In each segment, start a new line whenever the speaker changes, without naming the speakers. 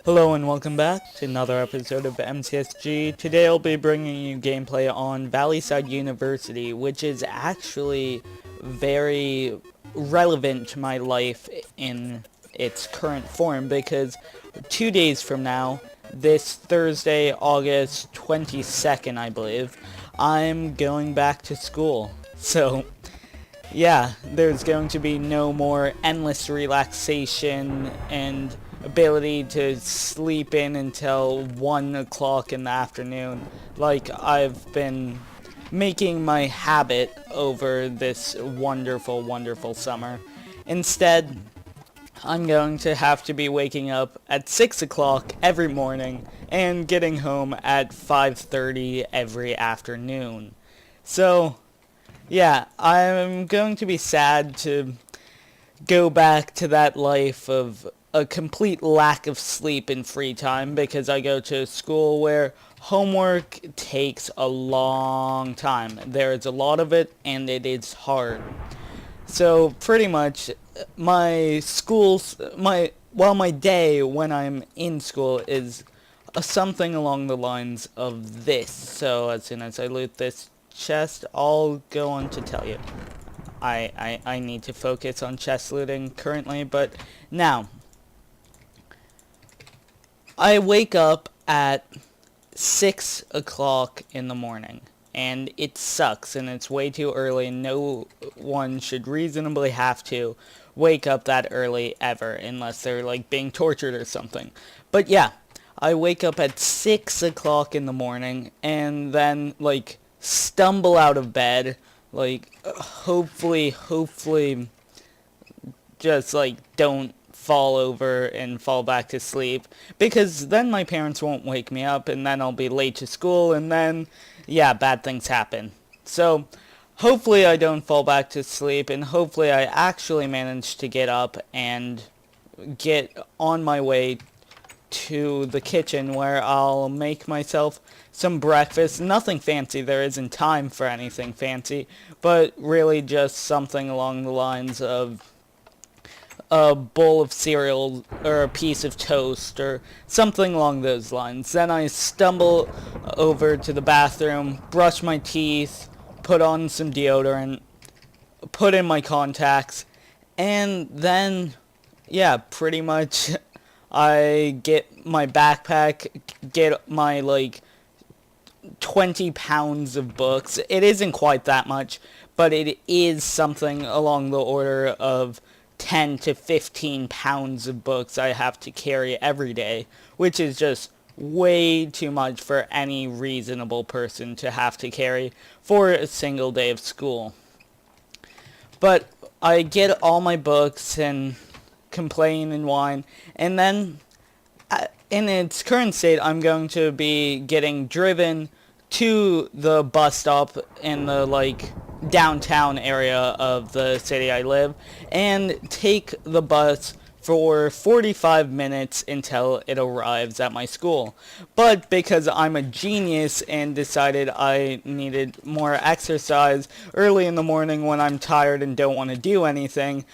Hello and welcome back to another episode of MCSG. Today I'll be bringing you gameplay on Valleyside University, which is actually very relevant to my life in its current form because 2 days from now, this Thursday, August 22nd, I believe, I'm going back to school. So, yeah, there's going to be no more endless relaxation and ability to sleep in until 1 o'clock in the afternoon like I've been making my habit over this wonderful, wonderful summer. Instead, I'm going to have to be waking up at 6 o'clock every morning and getting home at 5:30 every afternoon. So, yeah, I'm going to be sad to go back to that life of a complete lack of sleep and free time because I go to a school where homework takes a long time. There is a lot of it and it is hard. So pretty much my day when I'm in school is something along the lines of this. So as soon as I loot this chest, I'll go on to tell you. I need to focus on chest looting currently, but now, I wake up at 6 o'clock in the morning, and it sucks, and it's way too early, and no one should reasonably have to wake up that early ever, unless they're, like, being tortured or something. But yeah, I wake up at 6 o'clock in the morning, and then, like, stumble out of bed, like, hopefully, just, like, don't fall over and fall back to sleep, because then my parents won't wake me up, and then I'll be late to school, and then, yeah, bad things happen. So, hopefully I don't fall back to sleep, and hopefully I actually manage to get up and get on my way to the kitchen where I'll make myself some breakfast. Nothing fancy, there isn't time for anything fancy, but really just something along the lines of a bowl of cereal or a piece of toast or something along those lines. Then I stumble over to the bathroom, brush my teeth, put on some deodorant, put in my contacts, and then, yeah, pretty much I get my backpack, get my, like, 20 pounds of books. It isn't quite that much, but it is something along the order of 10 to 15 pounds of books I have to carry every day, which is just way too much for any reasonable person to have to carry for a single day of school. But I get all my books and complain and whine, and then in its current state, I'm going to be getting driven to the bus stop in the, like, downtown area of the city I live, and take the bus for 45 minutes until it arrives at my school. But because I'm a genius and decided I needed more exercise early in the morning when I'm tired and don't want to do anything,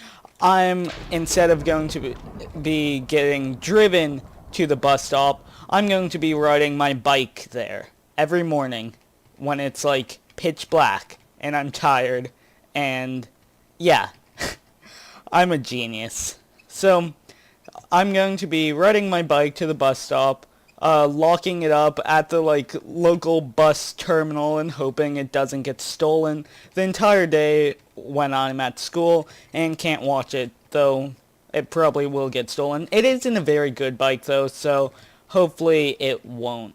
instead of going to be getting driven to the bus stop, I'm going to be riding my bike there every morning when it's, like, pitch black and I'm tired, and yeah, I'm a genius. So, I'm going to be riding my bike to the bus stop, locking it up at the, like, local bus terminal and hoping it doesn't get stolen the entire day when I'm at school and can't watch it, though it probably will get stolen. It isn't a very good bike, though, so hopefully it won't.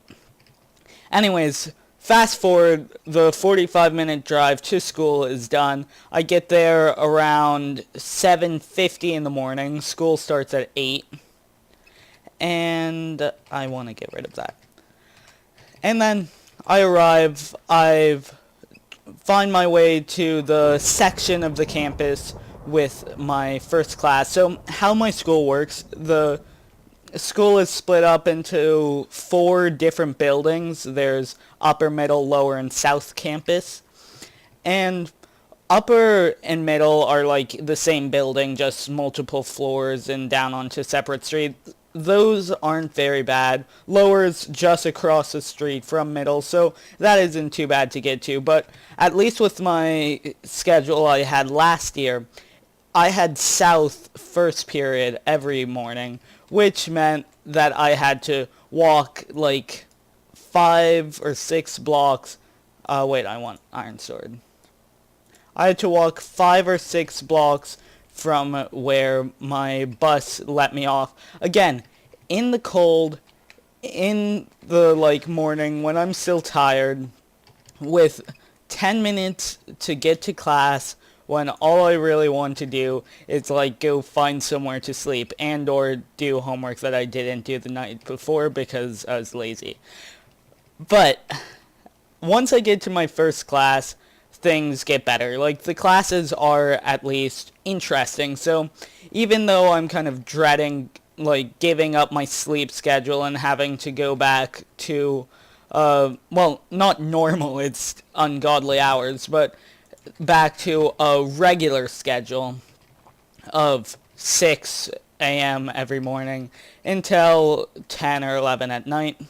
Anyways, fast forward, the 45-minute drive to school is done. I get there around 7:50 in the morning. School starts at 8. And I want to get rid of that. And then I arrive. I find my way to the section of the campus with my first class. So how my school works, the school is split up into 4 different buildings. There's upper, middle, lower, and south campus. And upper and middle are like the same building, just multiple floors and down onto separate those aren't very bad. Lower's just across the street from middle, so that isn't too bad to get to. But at least with my schedule I had last year, I had South first period every morning, which meant that I had to walk like 5 or 6 blocks. Wait, I want Iron Sword. I had to walk 5 or 6 blocks from where my bus let me off. Again, in the cold, in the morning when I'm still tired, with 10 minutes to get to class, when all I really want to do is go find somewhere to sleep and or do homework that I didn't do the night before because I was lazy. But once I get to my first class, things get better. The classes are at least interesting. So even though I'm kind of dreading giving up my sleep schedule and having to go back to not normal, it's ungodly hours, but back to a regular schedule of 6 a.m. every morning until 10 or 11 at night.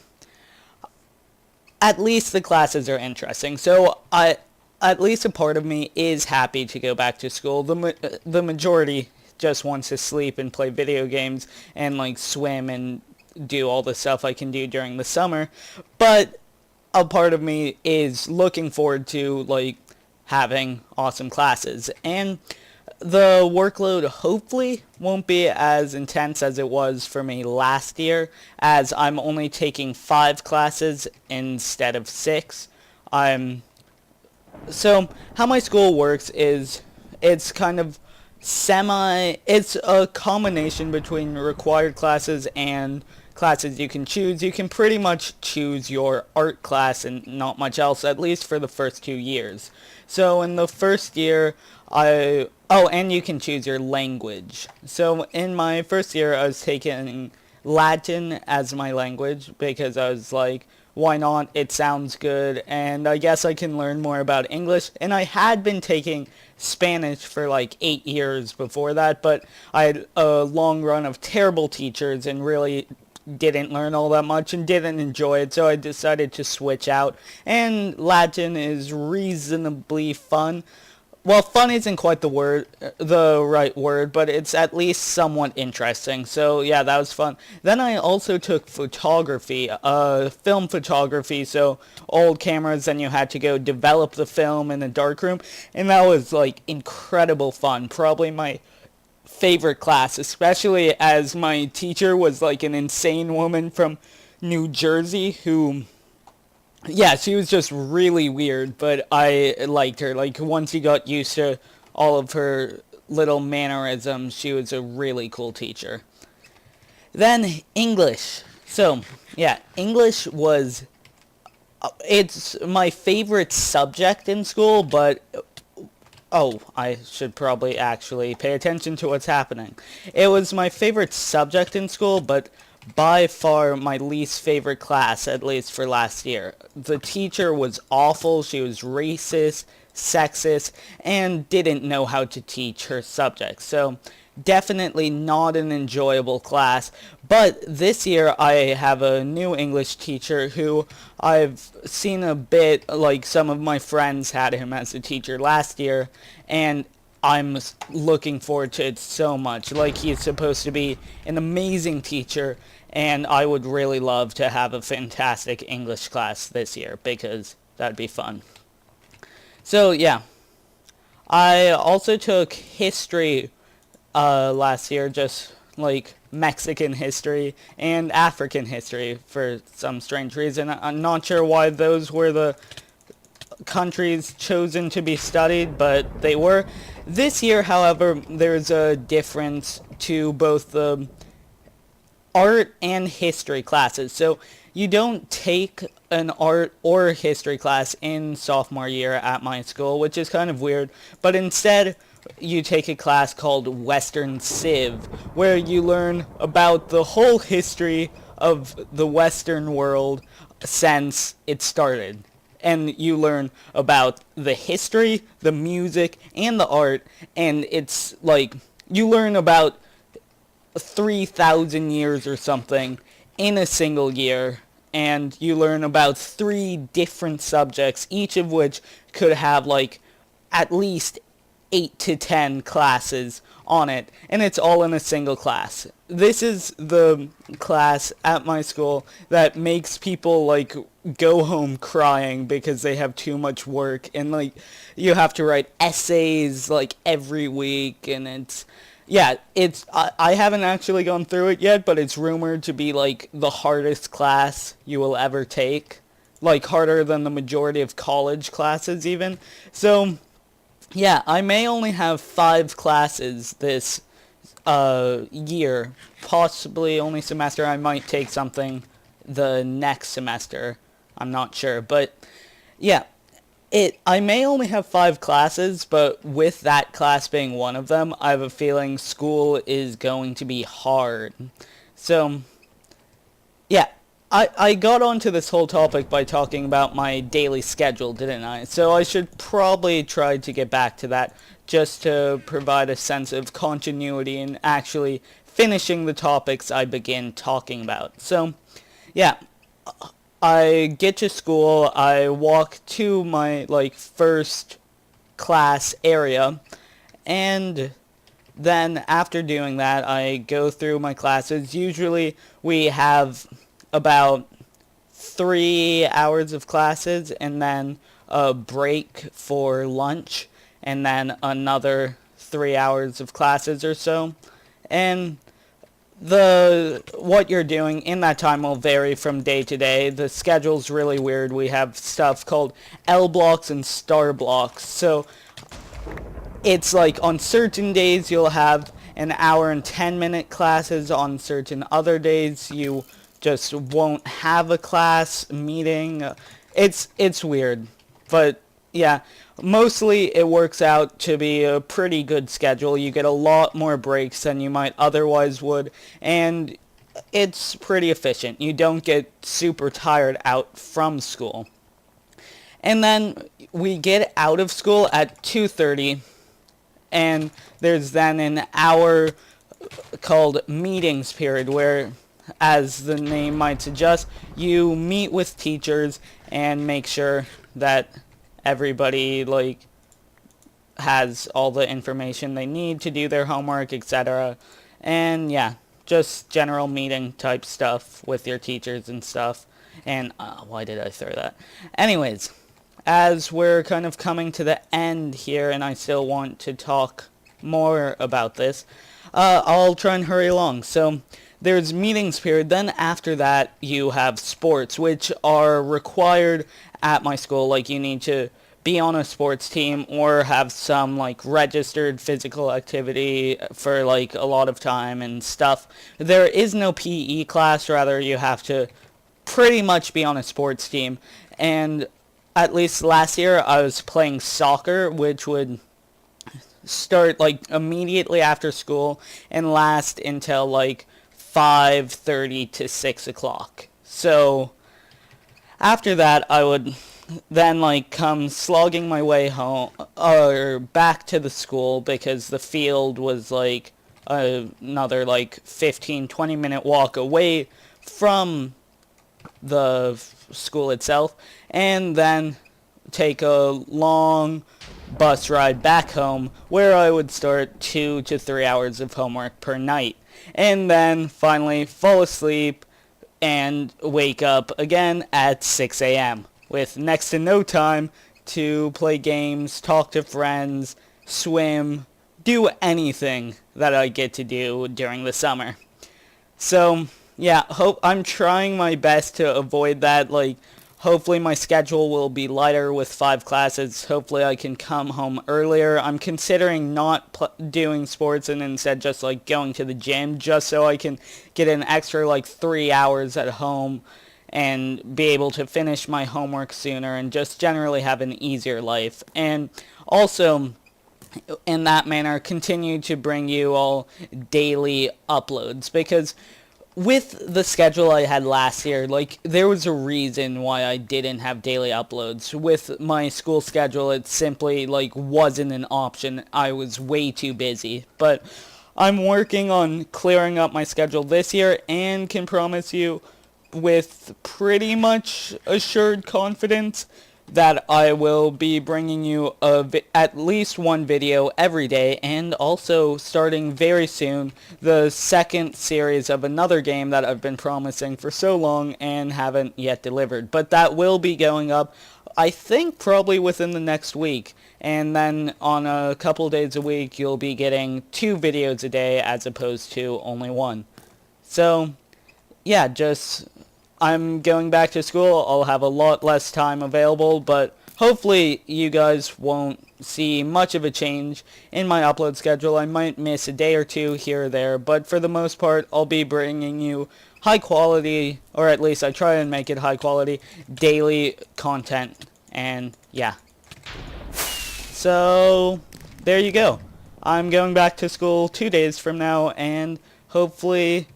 At least the classes are interesting. So at least a part of me is happy to go back to school. The majority just wants to sleep and play video games and swim and do all the stuff I can do during the summer. But a part of me is looking forward to having awesome classes. And the workload hopefully won't be as intense as it was for me last year, as I'm only taking 5 classes instead of 6. So how my school works is it's kind of it's a combination between required classes and classes you can choose. You can pretty much choose your art class and not much else, at least for the first 2 years. So in the first year, and you can choose your language. So in my first year, I was taking Latin as my language because I was like, why not? It sounds good, and I guess I can learn more about English. And I had been taking Spanish for 8 years before that, but I had a long run of terrible teachers and really didn't learn all that much and didn't enjoy it, so I decided to switch out. And Latin is reasonably fun. Well, fun isn't quite the right word, but it's at least somewhat interesting. So yeah, that was fun. Then I also took photography, film photography, so old cameras, and you had to go develop the film in a darkroom, and that was incredible fun. Probably my favorite class, especially as my teacher was an insane woman from New Jersey who, yeah, she was just really weird, but I liked her. Once you got used to all of her little mannerisms, she was a really cool teacher. Then English. So, yeah, English was, it's my favorite subject in school, but, I should probably actually pay attention to what's happening. It was my favorite subject in school, but by far my least favorite class, at least for last year. The teacher was awful. She was racist, sexist, and didn't know how to teach her subject. So definitely not an enjoyable class. But this year I have a new English teacher who I've seen a bit, some of my friends had him as a teacher last year, and I'm looking forward to it so much. He's supposed to be an amazing teacher, and I would really love to have a fantastic English class this year because that'd be fun. So yeah, I also took history last year, just Mexican history and African history for some strange reason. I'm not sure why those were the countries chosen to be studied, but they were. This year, however, there's a difference to both the art and history classes. So you don't take an art or history class in sophomore year at my school, which is kind of weird, but instead you take a class called Western Civ, where you learn about the whole history of the Western world since it started. And you learn about the history, the music, and the art, and it's you learn about 3,000 years or something in a single year, and you learn about 3 different subjects, each of which could have like at least 8 to 10 classes on it, and it's all in a single class. This is the class at my school that makes people like go home crying because they have too much work, and like you have to write essays like every week, and I haven't actually gone through it yet, but it's rumored to be like the hardest class you will ever take, like harder than the majority of college classes even. So yeah, I may only have 5 classes this year, possibly only semester. I might take something the next semester. I'm not sure, but yeah, I may only have 5 classes, but with that class being one of them, I have a feeling school is going to be hard. So yeah, I got onto this whole topic by talking about my daily schedule, didn't I? So I should probably try to get back to that just to provide a sense of continuity and actually finishing the topics I begin talking about. So, yeah, I get to school, I walk to my, like, first class area, and then after doing that, I go through my classes. Usually we have about 3 hours of classes and then a break for lunch and then another 3 hours of classes or so. And what you're doing in that time will vary from day to day. The schedule's really weird. We have stuff called L blocks and star blocks. So it's like on certain days you'll have an hour and 10-minute classes. On certain other days you just won't have a class meeting. It's weird, but yeah, mostly it works out to be a pretty good schedule. You get a lot more breaks than you might otherwise would, and it's pretty efficient. You don't get super tired out from school. And then we get out of school at 2:30, and there's then an hour called meetings period where, as the name might suggest, you meet with teachers and make sure that everybody like has all the information they need to do their homework, etc. And yeah, just general meeting type stuff with your teachers and stuff. And why did I throw that? Anyways, as we're kind of coming to the end here and I still want to talk more about this, I'll try and hurry along. So there's meetings period. Then after that, you have sports, which are required at my school. Like, you need to be on a sports team or have some, like, registered physical activity for, like, a lot of time and stuff. There is no PE class. Rather, you have to pretty much be on a sports team. And at least last year, I was playing soccer, which would start, like, immediately after school and last until, like, 5:30 to 6 o'clock. So after that, I would then like come slogging my way home or back to the school because the field was like another like 15-20 minute walk away from the school itself, and then take a long bus ride back home where I would start 2 to 3 hours of homework per night. And then finally fall asleep and wake up again at 6 a.m. with next to no time to play games, talk to friends, swim, do anything that I get to do during the summer. So, yeah, I'm trying my best to avoid that. Like, hopefully my schedule will be lighter with 5 classes. Hopefully I can come home earlier. I'm considering not doing sports and instead just like going to the gym just so I can get an extra like 3 hours at home and be able to finish my homework sooner and just generally have an easier life. And also, in that manner, continue to bring you all daily uploads, because with the schedule I had last year, like, there was a reason why I didn't have daily uploads. With my school schedule, it simply, like, wasn't an option. I was way too busy. But I'm working on clearing up my schedule this year and can promise you with pretty much assured confidence that I will be bringing you at least one video every day, and also starting very soon the second series of another game that I've been promising for so long and haven't yet delivered. But that will be going up, I think, probably within the next week. And then on a couple days a week, you'll be getting 2 videos a day as opposed to only 1. So, yeah, I'm going back to school. I'll have a lot less time available, but hopefully you guys won't see much of a change in my upload schedule. I might miss a day or 2 here or there, but for the most part, I'll be bringing you high quality, or at least I try and make it high quality, daily content. And yeah. So, there you go. I'm going back to school 2 days from now, and hopefully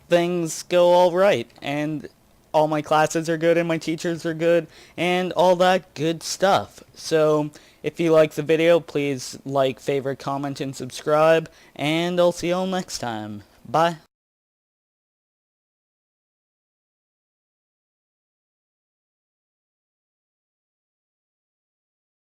things go all right, and all my classes are good, and my teachers are good, and all that good stuff. So, if you like the video, please like, favorite, comment, and subscribe, and I'll see you all next time. Bye.